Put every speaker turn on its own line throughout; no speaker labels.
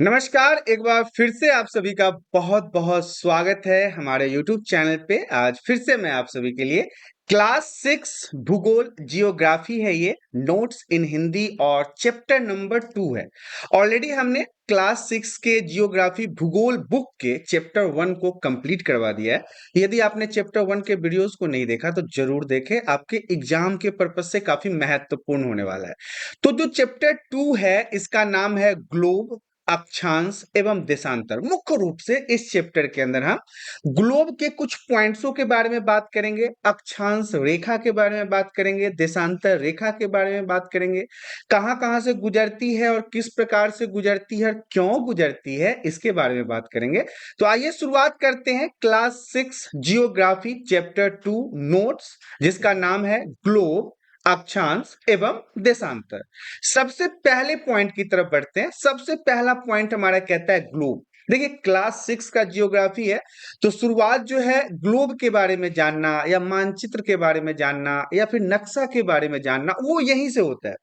नमस्कार, एक बार फिर से आप सभी का बहुत-बहुत स्वागत है हमारे यूट्यूब चैनल पे। आज फिर से मैं आप सभी के लिए क्लास 6 भूगोल जियोग्राफी है ये, नोट्स इन हिंदी और चैप्टर नंबर 2 है। ऑलरेडी हमने क्लास 6 के जियोग्राफी भूगोल बुक के चैप्टर 1 को कंप्लीट करवा दिया है। यदि आपने चैप्टर 1 के वीडियोस को नहीं देखा तो जरूर देखें, आपके एग्जाम के पर्पज से काफी महत्वपूर्ण होने वाला है। तो जो चैप्टर 2 है इसका नाम है ग्लोब, अक्षांश एवं देशांतर। मुख्य रूप से इस चैप्टर के अंदर हम ग्लोब के कुछ पॉइंट्सों के बारे में बात करेंगे, अक्षांश रेखा के बारे में बात करेंगे, देशांतर रेखा के बारे में बात करेंगे, कहां कहां से गुजरती है और किस प्रकार से गुजरती है और क्यों गुजरती है इसके बारे में बात करेंगे। तो आइए शुरुआत करते हैं क्लास 6 जियोग्राफी चैप्टर 2 नोट्स, जिसका नाम है ग्लोब, अक्षांश एवं देशांतर। सबसे पहले पॉइंट की तरफ बढ़ते हैं। सबसे पहला पॉइंट हमारा कहता है ग्लोब। देखिए क्लास 6 का जियोग्राफी है, तो शुरुआत जो है ग्लोब के बारे में जानना या मानचित्र के बारे में जानना या फिर नक्शा के बारे में जानना, वो यहीं से होता है।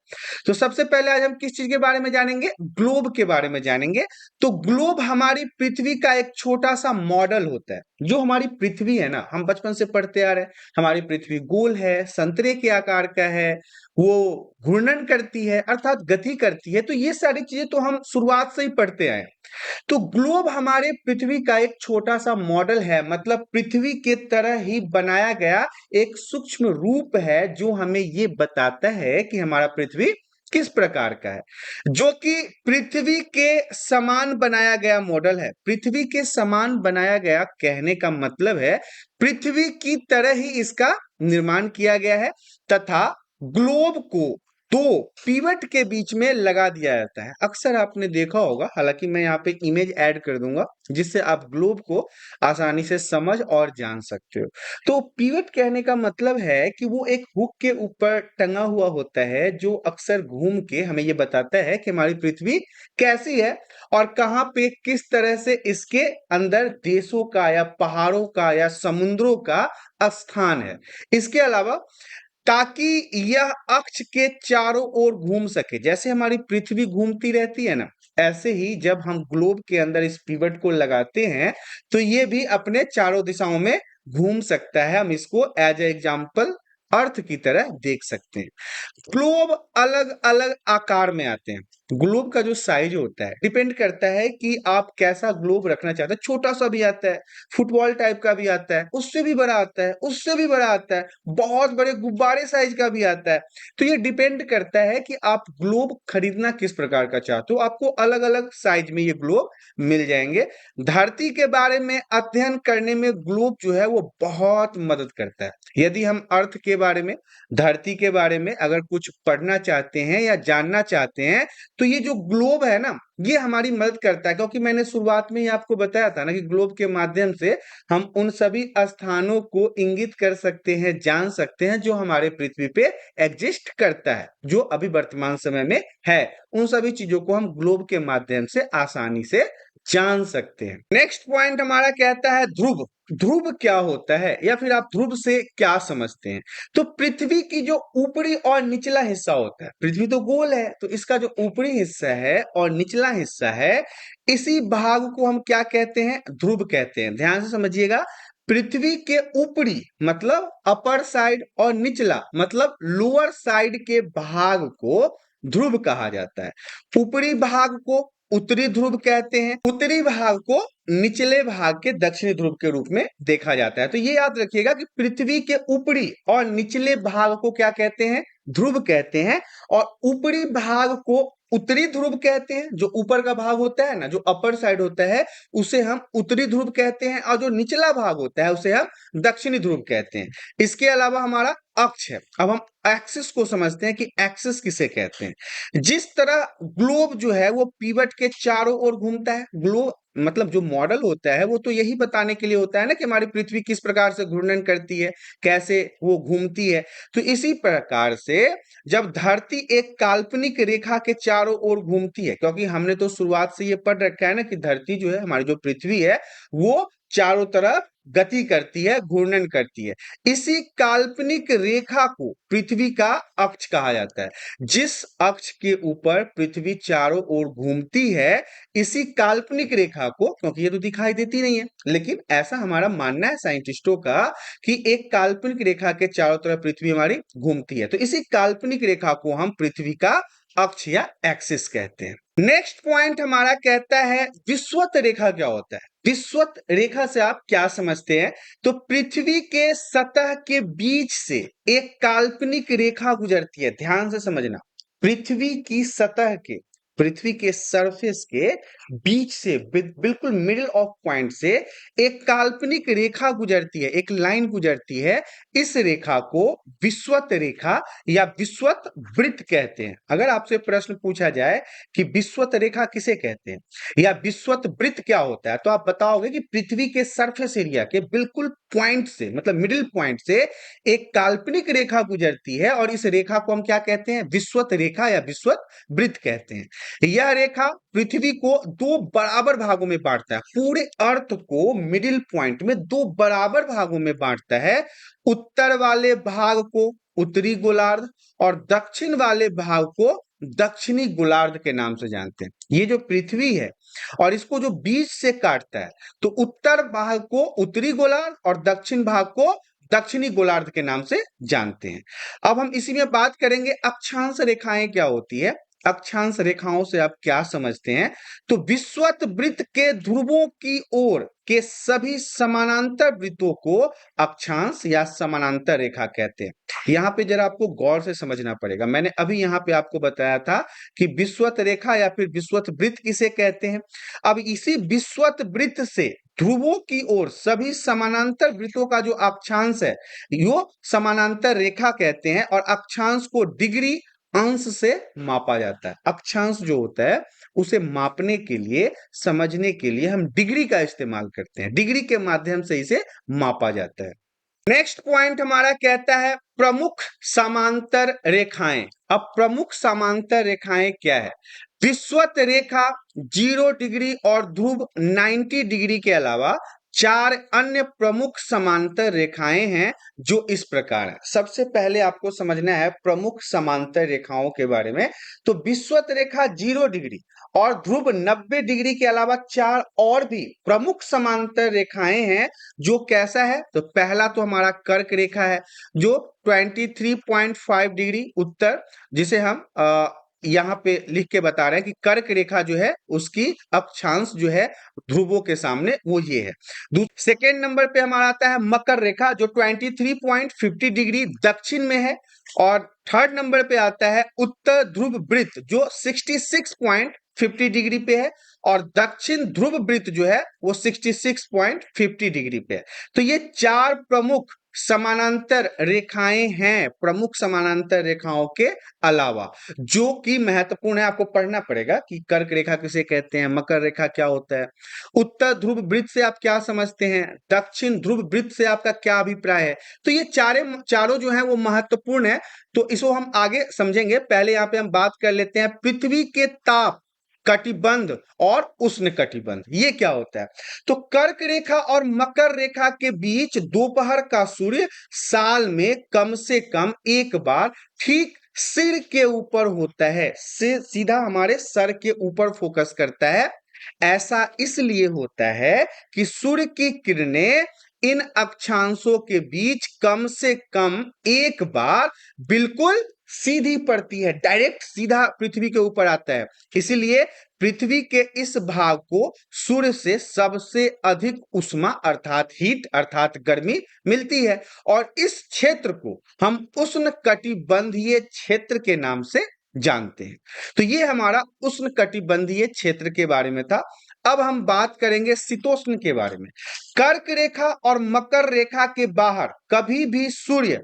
तो सबसे पहले आज हम किस चीज के बारे में जानेंगे? ग्लोब के बारे में जानेंगे। तो ग्लोब हमारी पृथ्वी का एक छोटा सा मॉडल होता है। जो हमारी पृथ्वी है ना, हम बचपन से पढ़ते आ रहे हैं, हमारी पृथ्वी गोल है, संतरे के आकार का है, वो घूर्णन करती है अर्थात गति करती है। तो ये सारी चीजें तो हम शुरुआत से ही पढ़ते आए। तो ग्लोब हमारे पृथ्वी का एक छोटा सा मॉडल है, मतलब पृथ्वी के तरह ही बनाया गया एक सूक्ष्म रूप है जो हमें ये बताता है कि हमारा पृथ्वी किस प्रकार का है। जो कि पृथ्वी के समान बनाया गया मॉडल है। पृथ्वी के समान बनाया गया कहने का मतलब है पृथ्वी की तरह ही इसका निर्माण किया गया है, तथा ग्लोब को दो पिवट के बीच में लगा दिया जाता है। अक्सर आपने देखा होगा, हालांकि मैं यहाँ पे इमेज ऐड कर दूंगा जिससे आप ग्लोब को आसानी से समझ और जान सकते हो। तो पिवट कहने का मतलब है कि वो एक हुक के ऊपर टंगा हुआ होता है जो अक्सर घूम के हमें ये बताता है कि हमारी पृथ्वी कैसी है और कहाँ पे किस तरह से इसके अंदर देशों का या पहाड़ों का या समुद्रों का स्थान है। इसके अलावा ताकि यह अक्ष के चारों ओर घूम सके, जैसे हमारी पृथ्वी घूमती रहती है ना, ऐसे ही जब हम ग्लोब के अंदर इस पिवट को लगाते हैं तो ये भी अपने चारों दिशाओं में घूम सकता है। हम इसको एज ए एग्जाम्पल अर्थ की तरह देख सकते हैं। ग्लोब अलग अलग आकार में आते हैं। ग्लोब का जो साइज होता है डिपेंड करता है कि आप कैसा ग्लोब रखना चाहते हैं। छोटा सा भी आता है, फुटबॉल टाइप का भी आता है, उससे भी बड़ा आता है, उससे भी बड़ा आता है, बहुत बड़े गुब्बारे साइज का भी आता है। तो ये डिपेंड करता है कि आप ग्लोब खरीदना किस प्रकार का चाहते हो। आपको अलग अलग साइज में ये ग्लोब मिल जाएंगे। धरती के बारे में अध्ययन करने में ग्लोब जो है वो बहुत मदद करता है। यदि हम अर्थ के बारे में, धरती के बारे में अगर कुछ पढ़ना चाहते हैं या जानना चाहते हैं तो ये जो ग्लोब है ना, ये हमारी मदद करता है। क्योंकि मैंने शुरुआत में ही आपको बताया था ना कि ग्लोब के माध्यम से हम उन सभी स्थानों को इंगित कर सकते हैं, जान सकते हैं जो हमारे पृथ्वी पे एग्जिस्ट करता है, जो अभी वर्तमान समय में है। उन सभी चीजों को हम ग्लोब के माध्यम से आसानी से जान सकते हैं। नेक्स्ट पॉइंट हमारा कहता है ध्रुव। ध्रुव क्या होता है या फिर आप ध्रुव से क्या समझते हैं? तो पृथ्वी की जो ऊपरी और निचला हिस्सा होता है, पृथ्वी तो गोल है तो इसका जो ऊपरी हिस्सा है और निचला हिस्सा है, इसी भाग को हम क्या कहते हैं? ध्रुव कहते हैं। ध्यान से समझिएगा, पृथ्वी के ऊपरी मतलब अपर साइड और निचला मतलब लोअर साइड के भाग को ध्रुव कहा जाता है। ऊपरी भाग को उत्तरी ध्रुव कहते हैं, उत्तरी भाग को निचले भाग के दक्षिणी ध्रुव के रूप में देखा जाता है। तो ये याद रखिएगा कि पृथ्वी के ऊपरी और निचले भाग को क्या कहते हैं? ध्रुव कहते हैं। और ऊपरी भाग को उत्तरी ध्रुव कहते हैं। जो ऊपर का भाग होता है ना, जो अपर साइड होता है, उसे हम उत्तरी ध्रुव कहते हैं। और जो निचला भाग होता है उसे हम दक्षिणी ध्रुव कहते हैं। इसके अलावा हमारा अक्ष है। अब हम एक्सिस को समझते हैं कि एक्सिस किसे कहते हैं। जिस तरह ग्लोब जो है वो पीवट के चारों ओर घूमता है, ग्लोब मतलब जो मॉडल होता है वो तो यही बताने के लिए होता है ना कि हमारी पृथ्वी किस प्रकार से घूर्णन करती है, कैसे वो घूमती है। तो इसी प्रकार से जब धरती एक काल्पनिक रेखा के चारों ओर घूमती है, क्योंकि हमने तो शुरुआत से ये पढ़ रखा है ना कि धरती जो है, हमारी जो पृथ्वी है, वो चारों तरफ गति करती है, घूर्णन करती है। इसी काल्पनिक रेखा को पृथ्वी का अक्ष कहा जाता है। जिस अक्ष के ऊपर पृथ्वी चारों ओर घूमती है, इसी काल्पनिक रेखा को, क्योंकि ये तो दिखाई देती नहीं है, लेकिन ऐसा हमारा मानना है साइंटिस्टों का कि एक काल्पनिक रेखा के चारों तरफ पृथ्वी हमारी घूमती है, तो इसी काल्पनिक रेखा को हम पृथ्वी का अक्ष या एक्सिस कहते हैं। नेक्स्ट पॉइंट हमारा कहता है विषुवत रेखा क्या होता है। विषुवत रेखा से आप क्या समझते हैं? तो पृथ्वी के सतह के बीच से एक काल्पनिक रेखा गुजरती है। ध्यान से समझना, पृथ्वी की सतह के, पृथ्वी के सरफेस के बीच से, बिल्कुल मिडिल ऑफ पॉइंट से एक काल्पनिक रेखा गुजरती है, एक लाइन गुजरती है। इस रेखा को विषुवत रेखा या विषुवत वृत्त कहते हैं। अगर आपसे प्रश्न पूछा जाए कि विषुवत रेखा किसे कहते हैं या विषुवत वृत्त क्या होता है, तो आप बताओगे कि पृथ्वी के सरफेस एरिया के बिल्कुल पॉइंट से, मतलब मिडिल पॉइंट से एक काल्पनिक रेखा गुजरती है, और इस रेखा को हम क्या कहते हैं? विषुवत रेखा या विषुवत वृत्त कहते हैं। यह रेखा पृथ्वी को दो बराबर भागों में बांटता है। पूरे अर्थ को मिडिल पॉइंट में दो बराबर भागों में बांटता है। उत्तर वाले भाग को उत्तरी गोलार्ध और दक्षिण वाले भाग को दक्षिणी गोलार्ध के नाम से जानते हैं। ये जो पृथ्वी है और इसको जो बीच से काटता है, तो उत्तर भाग को उत्तरी गोलार्ध और दक्षिण भाग को दक्षिणी गोलार्ध के नाम से जानते हैं। अब हम इसी में बात करेंगे अक्षांश रेखाएं क्या होती है। अक्षांश रेखाओं से आप क्या समझते हैं? तो विषुवत वृत्त के ध्रुवों की ओर के सभी समानांतर वृत्तों को अक्षांश या समानांतर रेखा कहते हैं। यहाँ पे जरा आपको गौर से समझना पड़ेगा। मैंने अभी यहाँ पे आपको बताया था कि विषुवत रेखा या फिर विषुवत वृत्त किसे कहते हैं। अब इसी विषुवत वृत्त से ध्रुवों की ओर सभी समानांतर वृत्तों का जो अक्षांश है, यो समानांतर रेखा कहते हैं। और अक्षांश को डिग्री अंश से मापा जाता है। अक्षांश जो होता है उसे मापने के लिए, समझने के लिए हम डिग्री का इस्तेमाल करते हैं। डिग्री के माध्यम से इसे मापा जाता है। नेक्स्ट पॉइंट हमारा कहता है प्रमुख समांतर रेखाएं। अब प्रमुख समांतर रेखाएं क्या है? विषुवत रेखा 0 डिग्री और ध्रुव 90 डिग्री के अलावा चार अन्य प्रमुख समांतर रेखाएं हैं जो इस प्रकार है। सबसे पहले आपको समझना है प्रमुख समांतर रेखाओं के बारे में। तो विषुवत रेखा 0 डिग्री और ध्रुव 90 डिग्री के अलावा चार और भी प्रमुख समांतर रेखाएं हैं। जो कैसा है? तो पहला तो हमारा कर्क रेखा है जो 23.5 डिग्री उत्तर, जिसे हम यहाँ पे लिख के बता रहे हैं कि कर्क रेखा जो है उसकी अक्षांश जो है ध्रुवों के सामने वो ये है। सेकेंड नंबर पे हमारा आता है मकर रेखा जो 23.50 डिग्री दक्षिण में है। और थर्ड नंबर पे आता है उत्तर ध्रुव वृत्त जो 66.50 डिग्री पे है। और दक्षिण ध्रुव वृत्त जो है वो 66.50 डिग्री पे है। तो ये चार प्रमुख समानांतर रेखाएं हैं, प्रमुख समानांतर रेखाओं के अलावा, जो कि महत्वपूर्ण है। आपको पढ़ना पड़ेगा कि कर्क रेखा किसे कहते हैं, मकर रेखा क्या होता है, उत्तर ध्रुव वृत्त से आप क्या समझते हैं, दक्षिण ध्रुव वृत्त से आपका क्या अभिप्राय है। तो ये चारों जो है वो महत्वपूर्ण है। तो इसको हम आगे समझेंगे। पहले यहाँ पे हम बात कर लेते हैं पृथ्वी के ताप कटिबंध और उष्ण कटिबंध, ये क्या होता है। तो कर्क रेखा और मकर रेखा के बीच दोपहर का सूर्य साल में कम से कम एक बार ठीक सिर के ऊपर होता है, से सीधा हमारे सर के ऊपर फोकस करता है। ऐसा इसलिए होता है कि सूर्य की किरणें इन अक्षांशों के बीच कम से कम एक बार बिल्कुल सीधी पड़ती है, डायरेक्ट सीधा पृथ्वी के ऊपर आता है। इसीलिए पृथ्वी के इस भाग को सूर्य से सबसे अधिक उष्मा अर्थात हीट अर्थात गर्मी मिलती है। और इस क्षेत्र को हम उष्ण कटिबंधीय क्षेत्र के नाम से जानते हैं। तो ये हमारा उष्ण कटिबंधीय क्षेत्र के बारे में था। अब हम बात करेंगे शीतोष्ण के बारे में। कर्क रेखा और मकर रेखा के बाहर कभी भी सूर्य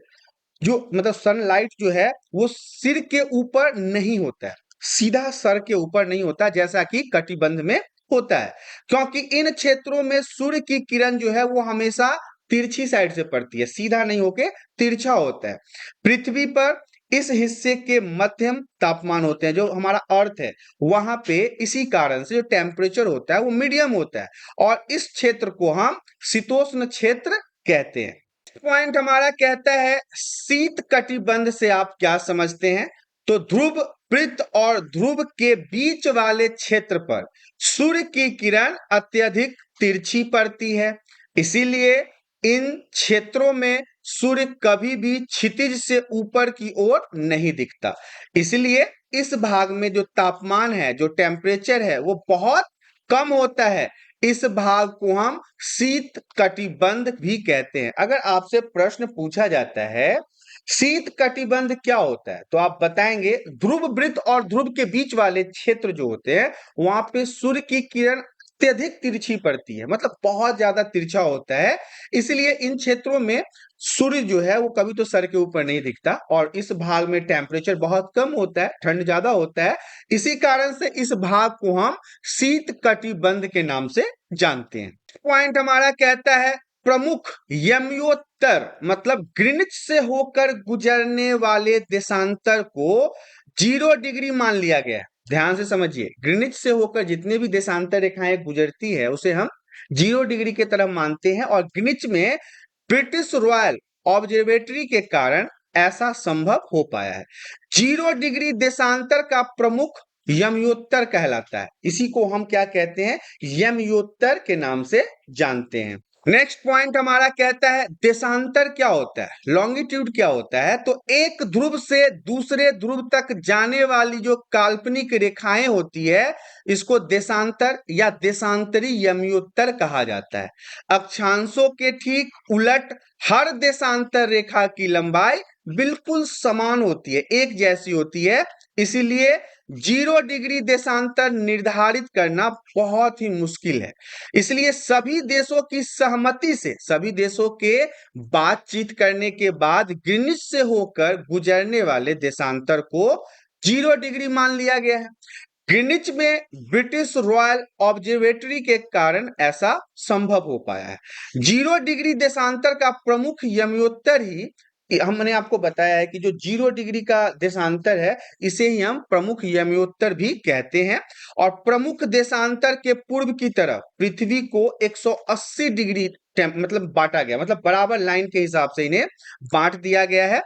जो मतलब सनलाइट जो है वो सिर के ऊपर नहीं होता है, सीधा सर के ऊपर नहीं होता जैसा कि कटिबंध में होता है। क्योंकि इन क्षेत्रों में सूर्य की किरण जो है वो हमेशा तिरछी साइड से पड़ती है, सीधा नहीं होके तिरछा होता है। पृथ्वी पर इस हिस्से के मध्यम तापमान होते हैं, जो हमारा अर्थ है वहां पे इसी कारण से जो टेम्परेचर होता है वो मीडियम होता है, और इस क्षेत्र को हम शीतोष्ण क्षेत्र कहते हैं। पॉइंट हमारा कहता है शीत कटिबंध से आप क्या समझते हैं? तो ध्रुव वृत्त और ध्रुव के बीच वाले क्षेत्र पर सूर्य की किरण अत्यधिक तिरछी पड़ती है, इसीलिए इन क्षेत्रों में सूर्य कभी भी क्षितिज से ऊपर की ओर नहीं दिखता। इसलिए इस भाग में जो तापमान है, जो टेम्परेचर है, वो बहुत कम होता है। इस भाग को हम शीत कटिबंध भी कहते हैं। अगर आपसे प्रश्न पूछा जाता है शीत कटिबंध क्या होता है, तो आप बताएंगे ध्रुव वृत्त और ध्रुव के बीच वाले क्षेत्र जो होते हैं वहां पे सूर्य की किरण अत्यधिक तिरछी पड़ती है, मतलब बहुत ज्यादा तिरछा होता है। इसलिए इन क्षेत्रों में सूर्य जो है वो कभी तो सर के ऊपर नहीं दिखता, और इस भाग में टेम्परेचर बहुत कम होता है, ठंड ज्यादा होता है। इसी कारण से इस भाग को हम शीत कटिबंध के नाम से जानते हैं। पॉइंट हमारा कहता है प्रमुख यमयोत्तर मतलब ग्रीनिच से होकर गुजरने वाले देशांतर को 0 डिग्री मान लिया गया है। ध्यान से समझिए, ग्रीनिच से होकर जितने भी देशांतर रेखाएं गुजरती है उसे हम 0 डिग्री की तरफ मानते हैं, और ग्रीनिच में ब्रिटिश रॉयल ऑब्जर्वेटरी के कारण ऐसा संभव हो पाया है। 0 डिग्री देशांतर का प्रमुख यमयोत्तर कहलाता है। इसी को हम क्या कहते हैं? यमयोत्तर के नाम से जानते हैं। नेक्स्ट पॉइंट हमारा कहता है देशांतर क्या होता है, लॉन्गिट्यूड क्या होता है। तो एक ध्रुव से दूसरे ध्रुव तक जाने वाली जो काल्पनिक रेखाएं होती है इसको देशांतर या देशांतरी यमयोत्तर कहा जाता है। अक्षांशों के ठीक उलट हर देशांतर रेखा की लंबाई बिल्कुल समान होती है, एक जैसी होती है। इसीलिए 0 डिग्री देशांतर निर्धारित करना बहुत ही मुश्किल है। इसलिए सभी देशों की सहमति से, सभी देशों के बातचीत करने के बाद ग्रीनिच से होकर गुजरने वाले देशांतर को 0 डिग्री मान लिया गया है। ग्रीनिच में ब्रिटिश रॉयल ऑब्जर्वेटरी के कारण ऐसा संभव हो पाया है। 0 डिग्री देशांतर का प्रमुख यमयोत्तर ही हमने आपको बताया है कि जो 0 डिग्री का देशांतर है इसे ही हम प्रमुख यमयोत्तर भी कहते हैं। और प्रमुख देशांतर के पूर्व की तरफ पृथ्वी को 180 डिग्री मतलब बांटा गया, मतलब बराबर लाइन के हिसाब से इन्हें बांट दिया गया है।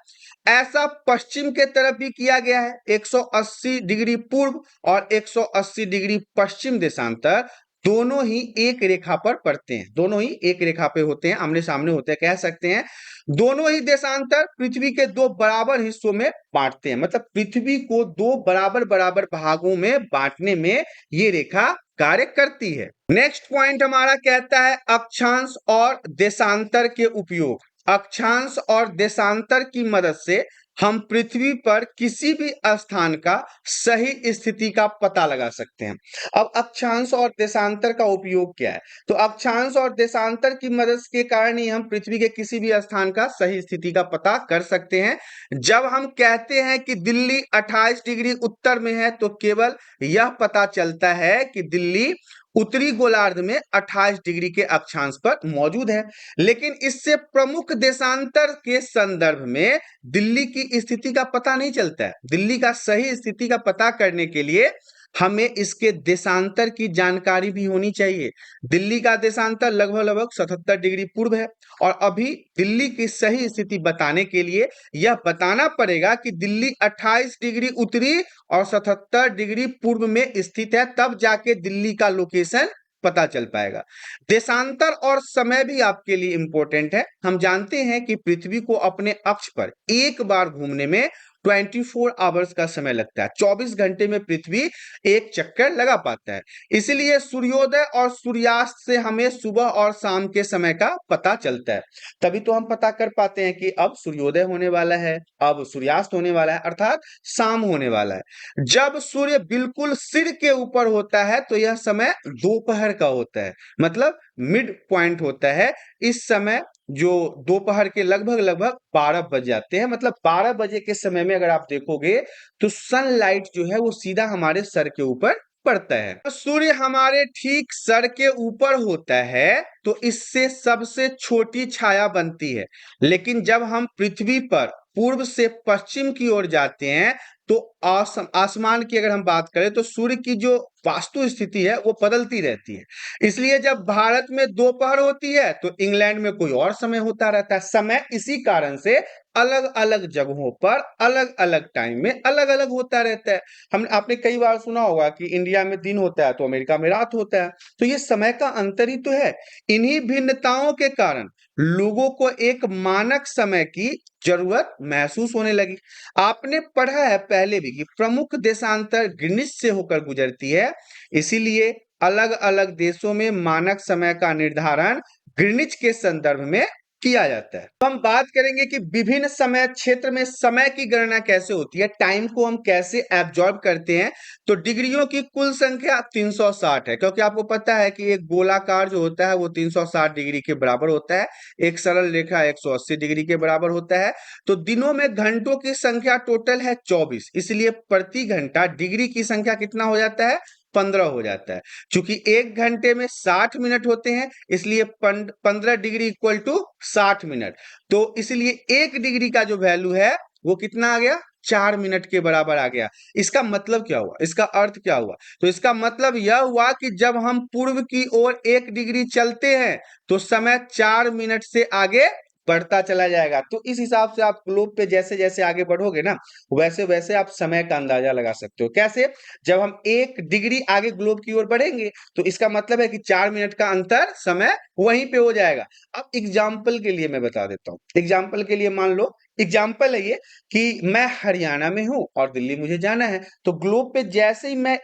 ऐसा पश्चिम के तरफ भी किया गया है, 180 डिग्री पूर्व और 180 डिग्री पश्चिम देशांतर दोनों ही एक रेखा पर पड़ते हैं, दोनों ही एक रेखा पे होते हैं, आमने सामने होते हैं, कह सकते हैं। दोनों ही देशांतर पृथ्वी के दो बराबर हिस्सों में बांटते हैं, मतलब पृथ्वी को दो बराबर बराबर भागों में बांटने में ये रेखा कार्य करती है। नेक्स्ट पॉइंट हमारा कहता है अक्षांश और देशांतर के उपयोग। अक्षांश और देशांतर की मदद से हम पृथ्वी पर किसी भी स्थान का सही स्थिति का पता लगा सकते हैं। अब अक्षांश और देशांतर का उपयोग क्या है? तो अक्षांश और देशांतर की मदद के कारण ही हम पृथ्वी के किसी भी स्थान का सही स्थिति का पता कर सकते हैं। जब हम कहते हैं कि दिल्ली 28 डिग्री उत्तर में है तो केवल यह पता चलता है कि दिल्ली उत्तरी गोलार्ध में 28 डिग्री के अक्षांश पर मौजूद है, लेकिन इससे प्रमुख देशांतर के संदर्भ में दिल्ली की स्थिति का पता नहीं चलता है। दिल्ली का सही स्थिति का पता करने के लिए हमें इसके देशांतर की जानकारी भी होनी चाहिए। दिल्ली का देशांतर लगभग 77 डिग्री पूर्व है, और अभी दिल्ली की सही स्थिति बताने के लिए यह बताना पड़ेगा कि दिल्ली 28 डिग्री उत्तरी और 77 डिग्री पूर्व में स्थित है, तब जाके दिल्ली का लोकेशन पता चल पाएगा। देशांतर और समय भी आपके लिए इंपॉर्टेंट है। हम जानते हैं कि पृथ्वी को अपने अक्ष पर एक बार घूमने में 24 आवर्स का समय लगता है, 24 घंटे में पृथ्वी एक चक्कर लगा पाता है। इसलिए सूर्योदय और सूर्यास्त से हमें सुबह और शाम के समय का पता चलता है। तभी तो हम पता कर पाते हैं कि अब सूर्योदय होने वाला है, अब सूर्यास्त होने वाला है, अर्थात शाम होने वाला है। जब सूर्य बिल्कुल सिर के ऊपर होता है तो यह समय दोपहर का होता है, मतलब मिड पॉइंट होता है। इस समय जो दोपहर के लगभग 12 बज जाते हैं, मतलब 12 बजे के समय में अगर आप देखोगे तो सनलाइट जो है वो सीधा हमारे सर के ऊपर पड़ता है। तो सूर्य हमारे ठीक सर के ऊपर होता है तो इससे सबसे छोटी छाया बनती है, लेकिन जब हम पृथ्वी पर पूर्व से पश्चिम की ओर जाते हैं तो आसमान की अगर हम बात करें तो सूर्य की जो वास्तु स्थिति है वो बदलती रहती है। इसलिए जब भारत में दोपहर होती है तो इंग्लैंड में कोई और समय होता रहता है। समय इसी कारण से अलग अलग जगहों पर अलग अलग टाइम में अलग अलग होता रहता है। हम आपने कई बार सुना होगा कि इंडिया में दिन होता है तो अमेरिका में रात होता है, तो ये समय का अंतर ही तो है। इन्हीं भिन्नताओं के कारण लोगों को एक मानक समय की जरूरत महसूस होने लगी। आपने पढ़ा है पहले भी कि प्रमुख देशांतर ग्रीनिच से होकर गुजरती है, इसीलिए अलग अलग देशों में मानक समय का निर्धारण ग्रीनिच के संदर्भ में किया जाता है। तो हम बात करेंगे कि विभिन्न समय क्षेत्र में समय की गणना कैसे होती है, टाइम को हम कैसे एब्जॉर्ब करते हैं। तो डिग्रियों की कुल संख्या 360 है, क्योंकि आपको पता है कि एक गोलाकार जो होता है वो 360 डिग्री के बराबर होता है, एक सरल रेखा 180 डिग्री के बराबर होता है। तो दिनों में घंटों की संख्या टोटल है 24, इसलिए प्रति घंटा डिग्री की संख्या कितना हो जाता है, 15 हो जाता है। चूंकि एक घंटे में 60 मिनट होते हैं, इसलिए 15 डिग्री इक्वल टू 60 मिनट। तो इसलिए एक डिग्री का जो वैल्यू है वो कितना आ गया, 4 मिनट के बराबर आ गया। इसका मतलब क्या हुआ, इसका अर्थ क्या हुआ? तो इसका मतलब यह हुआ कि जब हम पूर्व की ओर 1 डिग्री चलते हैं तो समय 4 मिनट से आगे बढ़ता चला जाएगा। तो इस हिसाब से आप ग्लोब पे जैसे जैसे आगे बढ़ोगे ना, वैसे वैसे आप समय का अंदाजा लगा सकते हो। कैसे? जब हम 1 डिग्री आगे ग्लोब की ओर बढ़ेंगे तो इसका मतलब है कि 4 मिनट का अंतर समय वहीं पे हो जाएगा। अब एग्जाम्पल के लिए मैं बता देता हूँ। एग्जाम्पल के लिए मान लो, एग्जाम्पल है ये कि मैं हरियाणा में हूं और दिल्ली मुझे जाना है, तो ग्लोब पे जैसे ही मैं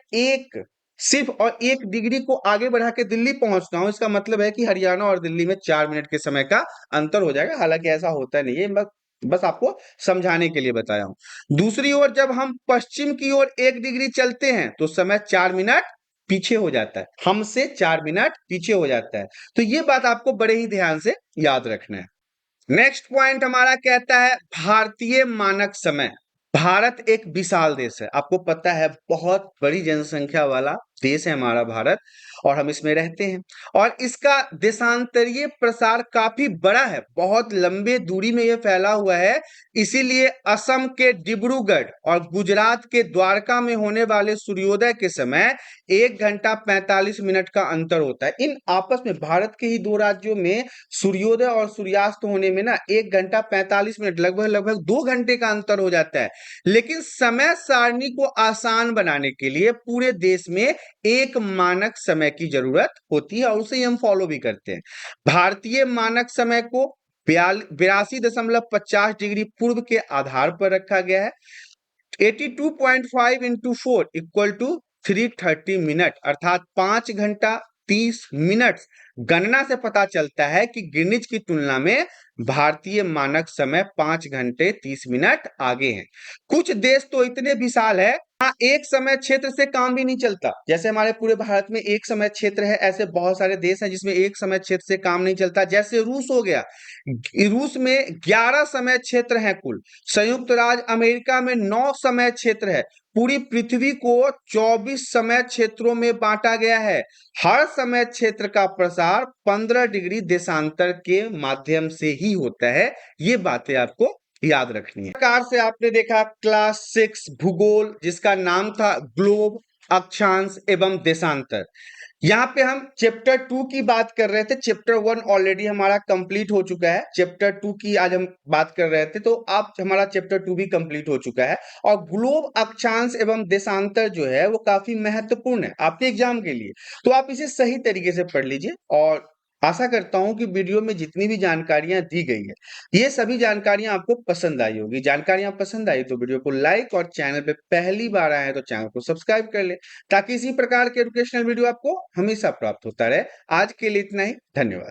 सिर्फ और 1 डिग्री को आगे बढ़ा के दिल्ली पहुंचता हूं, इसका मतलब है कि हरियाणा और दिल्ली में 4 मिनट के समय का अंतर हो जाएगा। हालांकि ऐसा होता नहीं है, बस आपको समझाने के लिए बताया हूं। दूसरी ओर जब हम पश्चिम की ओर 1 डिग्री चलते हैं तो समय 4 मिनट पीछे हो जाता है, हमसे 4 मिनट पीछे हो जाता है। तो ये बात आपको बड़े ही ध्यान से याद रखना है। नेक्स्ट पॉइंट हमारा कहता है भारतीय मानक समय। भारत एक विशाल देश है, आपको पता है बहुत बड़ी जनसंख्या वाला देश है हमारा भारत, और हम इसमें रहते हैं। और इसका देशांतरीय प्रसार काफी बड़ा है, बहुत लंबे दूरी में यह फैला हुआ है। इसीलिए असम के डिब्रूगढ़ और गुजरात के द्वारका में होने वाले सूर्योदय के समय 1 घंटा 45 मिनट का अंतर होता है। इन आपस में भारत के ही दो राज्यों में सूर्योदय और सूर्यास्त होने में ना 1 घंटा 45 मिनट, लगभग लगभग 2 घंटे का अंतर हो जाता है। लेकिन समय सारणी को आसान बनाने के लिए पूरे देश में एक मानक समय की जरूरत होती है और उसे ही हम फॉलो भी करते हैं। भारतीय मानक समय को 82.50 डिग्री पूर्व के आधार पर रखा गया है। 82.5 इंटू 4 इक्वल टू 330 मिनट, अर्थात 5 घंटा 30 मिनट। गणना से पता चलता है कि ग्रीनिच की तुलना में भारतीय मानक समय 5 घंटे 30 मिनट आगे हैं। कुछ देश तो इतने विशाल है, एक समय क्षेत्र से काम भी नहीं चलता। जैसे हमारे पूरे भारत में एक समय क्षेत्र है, ऐसे बहुत सारे देश हैं जिसमें एक समय क्षेत्र से काम नहीं चलता। जैसे रूस हो गया, रूस में 11 समय क्षेत्र हैं कुल। संयुक्त राज्य अमेरिका में 9 समय क्षेत्र है। पूरी पृथ्वी को 24 समय क्षेत्रों में बांटा गया है। हर समय क्षेत्र का प्रसार 15 डिग्री देशांतर के माध्यम से ही होता है। ये बातें आपको याद रखनी है। प्रकार से आपने देखा क्लास 6 भूगोल, जिसका नाम था ग्लोब, अक्षांश एवं देशांतर। यहाँ पे हम चैप्टर 2 की बात कर रहे थे। चैप्टर 1 ऑलरेडी हमारा कंप्लीट हो चुका है। चैप्टर 2 की आज हम बात कर रहे थे, तो आप हमारा चैप्टर 2 भी कंप्लीट हो चुका है। और ग्लोब, अक्षांश एवं देशांतर जो है वो काफी महत्वपूर्ण है आपके एग्जाम के लिए, तो आप इसे सही तरीके से पढ़ लीजिए। और आशा करता हूं कि वीडियो में जितनी भी जानकारियां दी गई है, ये सभी जानकारियां आपको पसंद आई होगी। जानकारियां पसंद आई तो वीडियो को लाइक, और चैनल पे पहली बार आए हैं तो चैनल को सब्सक्राइब कर ले, ताकि इसी प्रकार के एजुकेशनल वीडियो आपको हमेशा प्राप्त होता रहे। आज के लिए इतना ही, धन्यवाद।